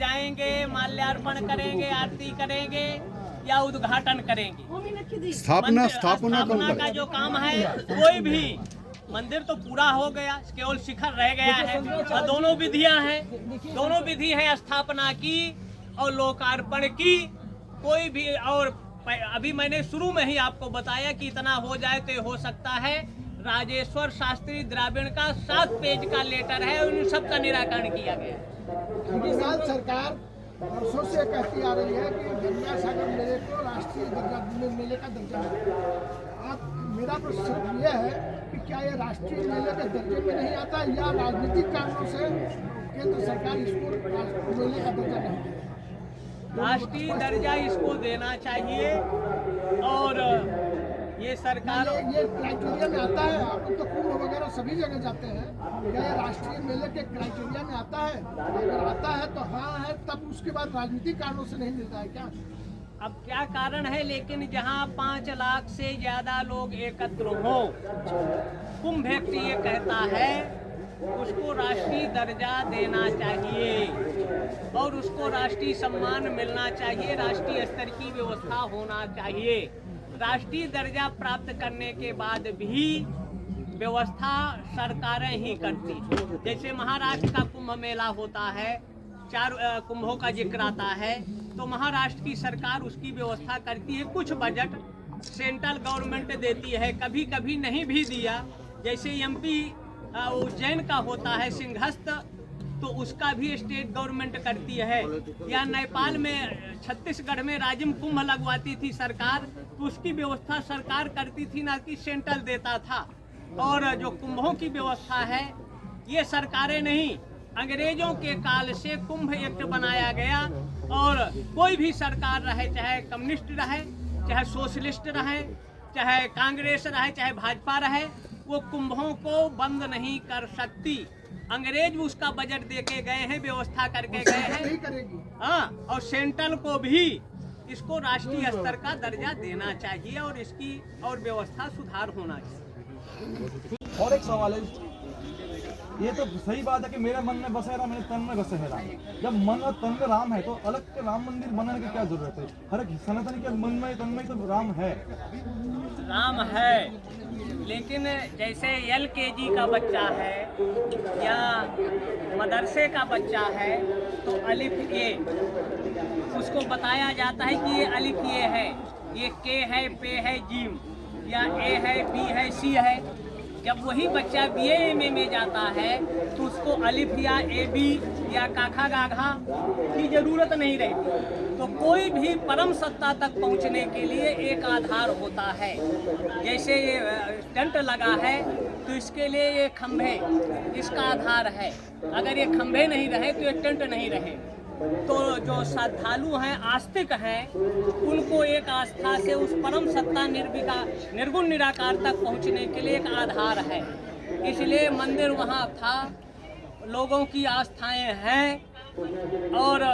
जाएंगे, माल्यार्पण करेंगे, आरती करेंगे या उद्घाटन करेंगे। स्थापना का जो काम है कोई भी मंदिर तो पूरा हो गया, केवल शिखर रह गया है। और दोनों विधियां हैं, दोनों विधि है स्थापना की और लोकार्पण की। कोई भी, और अभी मैंने शुरू में ही आपको बताया कि इतना हो जाए तो हो सकता है। राजेश्वर शास्त्री द्राविड़ का 7 पेज का लेटर है, उन सब का निराकरण किया गया। सरकार वर्षों से कहती आ रही है कि गंगा सागर मेले को राष्ट्रीय दर्जा मेले का दर्जा है। मेरा प्रश्न सिर्फ यह है कि क्या ये राष्ट्रीय मेले के दर्जे में नहीं आता या राजनीतिक कारणों से केंद्र सरकार इसको मेले का दर्जा नहीं दे? राष्ट्रीय दर्जा इसको देना चाहिए और ये सरकार ये क्राइटेरिया में आता है। आप तो कुंभ वगैरह सभी जगह जाते हैं, क्या ये राष्ट्रीय मेले के क्राइटेरिया में आता है? अगर आता है तो हाँ है, तब उसके बाद राजनीतिक कारणों से नहीं मिलता है क्या? अब क्या कारण है, लेकिन जहाँ 5 लाख से ज्यादा लोग एकत्र हो, कुंभ व्यक्ति ये कहता है उसको राष्ट्रीय दर्जा देना चाहिए और उसको राष्ट्रीय सम्मान मिलना चाहिए, राष्ट्रीय स्तर की व्यवस्था होना चाहिए। राष्ट्रीय दर्जा प्राप्त करने के बाद भी व्यवस्था सरकारें ही करती। जैसे महाराष्ट्र का कुंभ मेला होता है, 4 कुंभों का जिक्र आता है, तो महाराष्ट्र की सरकार उसकी व्यवस्था करती है। कुछ बजट सेंट्रल गवर्नमेंट देती है, कभी कभी नहीं भी दिया। जैसे एमपी उज्जैन का होता है सिंहस्थ, तो उसका भी स्टेट गवर्नमेंट करती है। या नेपाल में, छत्तीसगढ़ में राजिम कुंभ लगवाती थी सरकार, तो उसकी व्यवस्था सरकार करती थी, ना कि सेंट्रल देता था। और जो कुंभों की व्यवस्था है ये सरकारें नहीं, अंग्रेजों के काल से कुंभ एक्ट बनाया गया और कोई भी सरकार रहे, चाहे कम्युनिस्ट रहे, चाहे सोशलिस्ट रहे, चाहे कांग्रेस रहे, चाहे भाजपा रहे, वो कुंभों को बंद नहीं कर सकती। अंग्रेज उसका बजट देके गए हैं, व्यवस्था करके गए हैं। हाँ, और सेंट्रल को भी इसको राष्ट्रीय स्तर का दर्जा देना चाहिए और इसकी और व्यवस्था सुधार होना चाहिए। और एक सवाल है, ये तो सही बात है कि मेरे मन में बसे राम, मेरे तन में बसे है राम। जब मन और तन में राम है तो अलग के राम मंदिर बनाने की क्या जरूरत है? हर एक सनातनी के मन में तन में तो राम है। राम है, लेकिन जैसे LKG का बच्चा है या मदरसे का बच्चा है तो अलिफ ए, उसको बताया जाता है कि ये अलिफ ये है, ये के है, पे है, जीम, या ए है, बी है, सी है। जब वही बच्चा BA MA में जाता है तो उसको अलिफ या AB या काखा गाघा की जरूरत नहीं रहती। तो कोई भी परम सत्ता तक पहुंचने के लिए एक आधार होता है। जैसे ये टेंट लगा है तो इसके लिए ये खंभे इसका आधार है। अगर ये खंभे नहीं रहे तो ये टेंट नहीं रहे। तो जो श्रद्धालु हैं, आस्तिक हैं, उनको एक आस्था से उस परम सत्ता निर्गुण निराकार तक पहुंचने के लिए एक आधार है। इसलिए मंदिर वहाँ था, लोगों की आस्थाएं हैं। और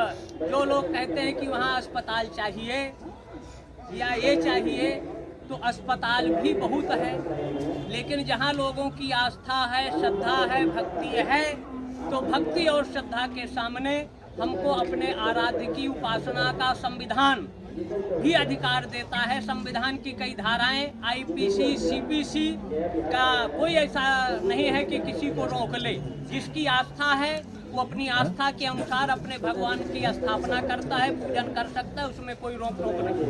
जो लोग कहते हैं कि वहाँ अस्पताल चाहिए या ये चाहिए, तो अस्पताल भी बहुत है, लेकिन जहाँ लोगों की आस्था है, श्रद्धा है, भक्ति है, तो भक्ति और श्रद्धा के सामने हमको अपने आराध्य की उपासना का संविधान भी अधिकार देता है। संविधान की कई धाराएं, IPC, CPC का कोई ऐसा नहीं है कि किसी को रोक ले। जिसकी आस्था है वो अपनी आस्था के अनुसार अपने भगवान की स्थापना करता है, पूजन कर सकता है, उसमें कोई रोक नहीं।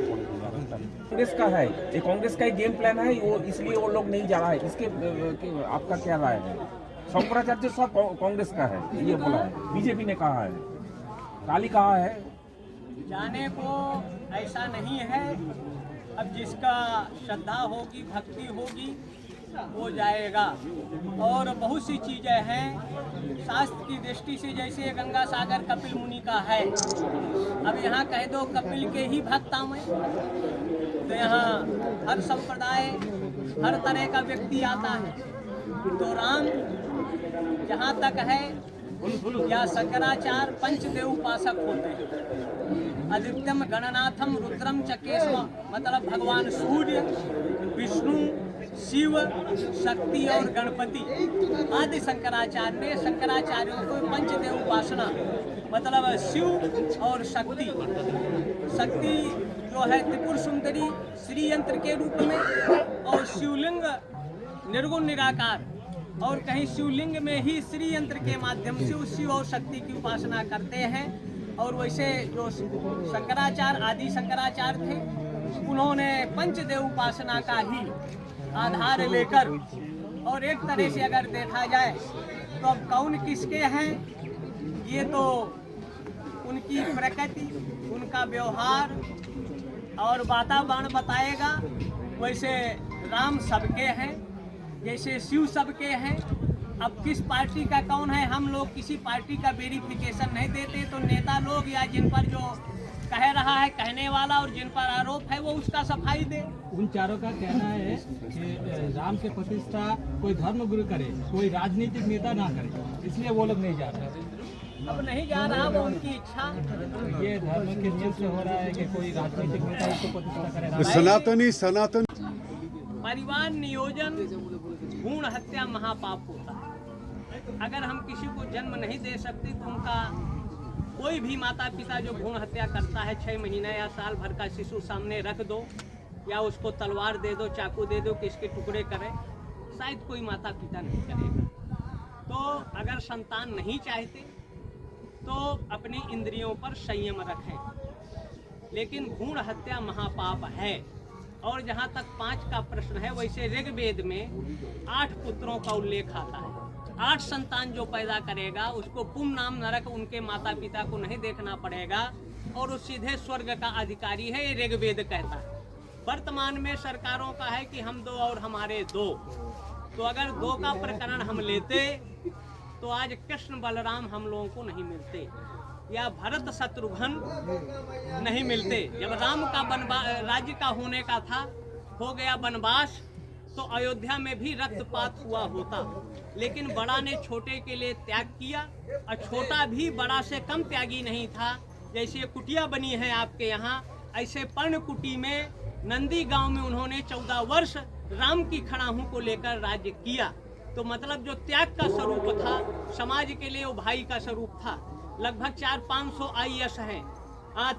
कांग्रेस का है, ये कांग्रेस का गेम प्लान है, वो इसलिए वो लोग नहीं जा रहा है। इसके आपका क्या राय है? शंकराचार्य सब कांग्रेस का है, ये बोला है, बीजेपी ने कहा है, काली कहा है। जाने को ऐसा नहीं है। अब जिसका श्रद्धा होगी, भक्ति होगी, वो जाएगा। और बहुत सी चीज़ें हैं शास्त्र की दृष्टि से, जैसे गंगा सागर कपिल मुनि का है। अब यहाँ कह दो कपिल के ही भक्त हूँ मैं, तो यहाँ हर संप्रदाय, हर तरह का व्यक्ति आता है। तो राम जहाँ तक है या शंकराचार्य पंचदेव उपासक होते हैं। अधिकतम गणनाथम रुद्रम च केशवम, मतलब भगवान सूर्य, विष्णु, शिव, शक्ति और गणपति आदि शंकराचार्य ने शंकराचार्यों को पंचदेव उपासना मतलब शिव और शक्ति। शक्ति जो है त्रिपुर सुंदरी श्री यंत्र के रूप में, और शिवलिंग निर्गुण निराकार, और कहीं शिवलिंग में ही श्री यंत्र के माध्यम से उस शिव और शक्ति की उपासना करते हैं। और वैसे जो शंकराचार्य आदि शंकराचार्य थे, उन्होंने पंचदेव उपासना का ही आधार लेकर, और एक तरह से अगर देखा जाए तो अब कौन किसके हैं, ये तो उनकी प्रकृति, उनका व्यवहार और वातावरण बताएगा। वैसे राम सबके हैं, जैसे शिव सबके हैं। अब किस पार्टी का कौन है, हम लोग किसी पार्टी का वेरिफिकेशन नहीं देते, तो नेता लोग या जिन पर जो कह रहा है कहने वाला और जिन पर आरोप है वो उसका सफाई दे। उन चारों का कहना है कि राम के प्रतिष्ठा कोई धर्मगुरु करे, कोई राजनीतिक नेता ना करे, इसलिए वो लोग नहीं जा रहे। अब नहीं जा रहा, वो उनकी इच्छा। ये धर्म के नियम से हो रहा है कि कोई राजनीतिक नेता उसको प्रतिष्ठा करे। सनातन परिवार नियोजन भ्रूण हत्या महापाप होता है। अगर हम किसी को जन्म नहीं दे सकते तो उनका कोई भी माता पिता जो भ्रूण हत्या करता है, 6 महीना या साल भर का शिशु सामने रख दो या उसको तलवार दे दो, चाकू दे दो कि इसके टुकड़े करे, शायद कोई माता पिता नहीं करेगा। तो अगर संतान नहीं चाहते तो अपनी इंद्रियों पर संयम रखें। लेकिन भ्रूण हत्या महापाप है। और जहाँ तक 5 का प्रश्न है, वैसे ऋग्वेद में 8 पुत्रों का उल्लेख आता है। 8 संतान जो पैदा करेगा उसको पुम नाम नरक उनके माता पिता को नहीं देखना पड़ेगा और वो सीधे स्वर्ग का अधिकारी है, ये ऋग्वेद कहता है। वर्तमान में सरकारों का है कि हम 2 और हमारे 2। तो अगर 2 का प्रकरण हम लेते तो आज कृष्ण बलराम हम लोगों को नहीं मिलते, या भरत शत्रुघ्न नहीं मिलते। जब राम का राज्य का होने का था, हो गया वनवास, तो अयोध्या में भी रक्तपात हुआ होता। लेकिन बड़ा ने छोटे के लिए त्याग किया, और छोटा भी बड़ा से कम त्यागी नहीं था। जैसे कुटिया बनी है आपके यहाँ, ऐसे पर्णकुटी में नंदी गांव में उन्होंने 14 वर्ष राम की खड़ाहू को लेकर राज्य किया। तो मतलब जो त्याग का स्वरूप था समाज के लिए, वो भाई का स्वरूप था। लगभग 400-500 IAS हैं,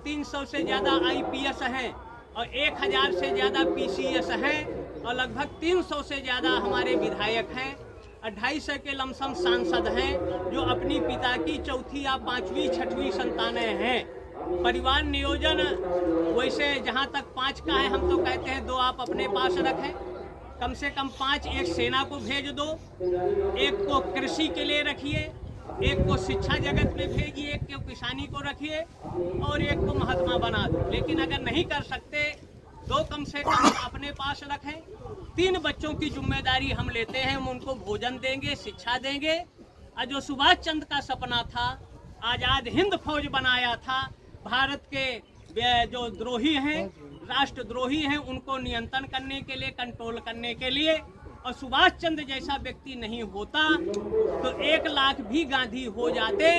300 से ज़्यादा IPS हैं, और 1000 से ज़्यादा PCS हैं, और लगभग 300 से ज़्यादा हमारे विधायक हैं, और 250 के लमसम सांसद हैं जो अपनी पिता की 4वीं या 5वीं 6वीं संतानें हैं। परिवार नियोजन वैसे जहाँ तक 5 का है, हम तो कहते हैं 2 आप अपने पास रखें, कम से कम 5 एक सेना को भेज दो, एक को कृषि के लिए रखिए, एक को शिक्षा जगत में भेजिए, एक को किसानी को रखिए, और एक को महात्मा बना दो। लेकिन अगर नहीं कर सकते, 2 कम से कम अपने पास रखें। 3 बच्चों की जिम्मेदारी हम लेते हैं, हम उनको भोजन देंगे, शिक्षा देंगे। और जो सुभाष चंद्र का सपना था, आज़ाद हिंद फौज बनाया था, भारत के जो द्रोही हैं, राष्ट्रद्रोही हैं, उनको नियंत्रण करने के लिए, कंट्रोल करने के लिए। और सुभाष चंद्र जैसा व्यक्ति नहीं होता तो 1 लाख भी गांधी हो जाते,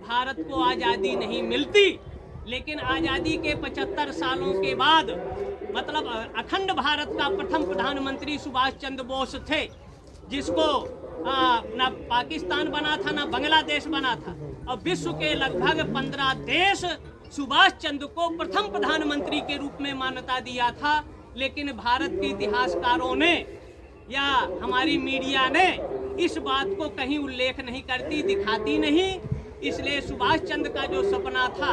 भारत को आज़ादी नहीं मिलती। लेकिन आज़ादी के 75 सालों के बाद, मतलब अखंड भारत का प्रथम प्रधानमंत्री सुभाष चंद्र बोस थे, जिसको ना पाकिस्तान बना था ना बांग्लादेश बना था, और विश्व के लगभग 15 देश सुभाष चंद्र को प्रथम प्रधानमंत्री के रूप में मान्यता दिया था। लेकिन भारत के इतिहासकारों ने या हमारी मीडिया ने इस बात को कहीं उल्लेख नहीं करती, दिखाती नहीं। इसलिए सुभाष चंद्र का जो सपना था,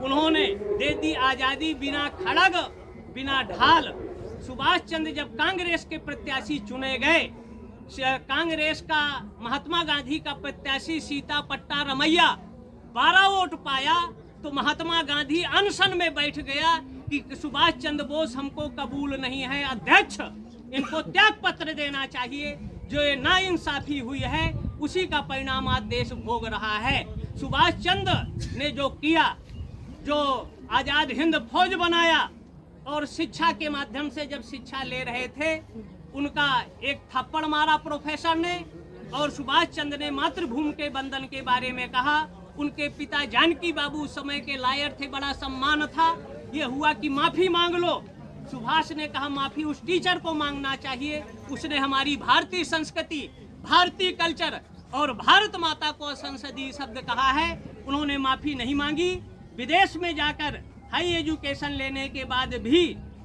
उन्होंने दे दी आज़ादी बिना खड़ग बिना ढाल। सुभाष चंद्र जब कांग्रेस के प्रत्याशी चुने गए, कांग्रेस का महात्मा गांधी का प्रत्याशी सीता पट्टा रमैया 12 वोट पाया, तो महात्मा गांधी अनशन में बैठ गया कि सुभाष चंद्र बोस हमको कबूल नहीं है, अध्यक्ष इनको त्याग पत्र देना चाहिए। जो ये नाइंसाफी हुई है, उसी का परिणाम आज देश भोग रहा है। सुभाष चंद्र ने जो किया, जो आज़ाद हिंद फौज बनाया, और शिक्षा के माध्यम से जब शिक्षा ले रहे थे, उनका एक थप्पड़ मारा प्रोफेसर ने, और सुभाष चंद्र ने मातृभूमि के बंधन के बारे में कहा। उनके पिता जानकी बाबू उस समय के लायर थे, बड़ा सम्मान था। ये हुआ कि माफ़ी मांग लो, सुभाष ने कहा माफ़ी उस टीचर को मांगना चाहिए, उसने हमारी भारतीय संस्कृति, भारतीय कल्चर और भारत माता को संसदीय शब्द कहा है। उन्होंने माफ़ी नहीं मांगी। विदेश में जाकर हाई एजुकेशन लेने के बाद भी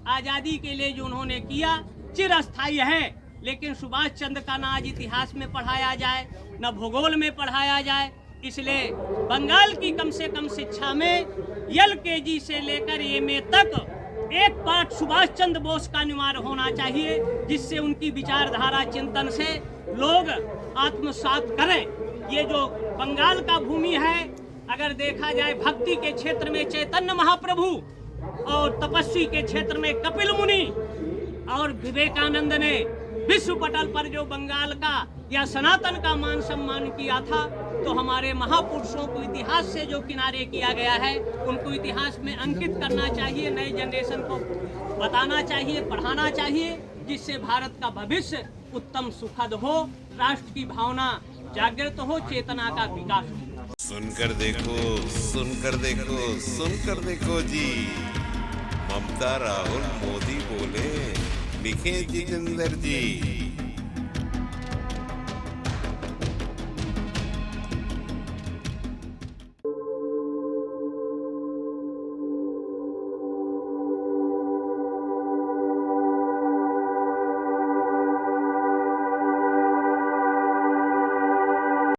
आज़ादी के लिए जो उन्होंने किया चिरस्थायी है। लेकिन सुभाष चंद्र का ना आज इतिहास में पढ़ाया जाए, न भूगोल में पढ़ाया जाए। इसलिए बंगाल की कम से कम शिक्षा में LKG से लेकर MA तक एक पाठ सुभाष चंद्र बोस का अनिवार्य होना चाहिए, जिससे उनकी विचारधारा चिंतन से लोग आत्मसात करें। ये जो बंगाल का भूमि है, अगर देखा जाए भक्ति के क्षेत्र में चैतन्य महाप्रभु और तपस्वी के क्षेत्र में कपिल मुनि और विवेकानंद ने विश्व पटल पर जो बंगाल का या सनातन का मान सम्मान किया था, तो हमारे महापुरुषों को इतिहास से जो किनारे किया गया है उनको इतिहास में अंकित करना चाहिए, नई जनरेशन को बताना चाहिए, पढ़ाना चाहिए, जिससे भारत का भविष्य उत्तम सुखद हो, राष्ट्र की भावना जागृत हो, चेतना का विकास हो। सुनकर देखो, सुनकर देखो, सुनकर देखो जी, ममता राहुल मोदी बोले, लिखे जितेंद्र जी।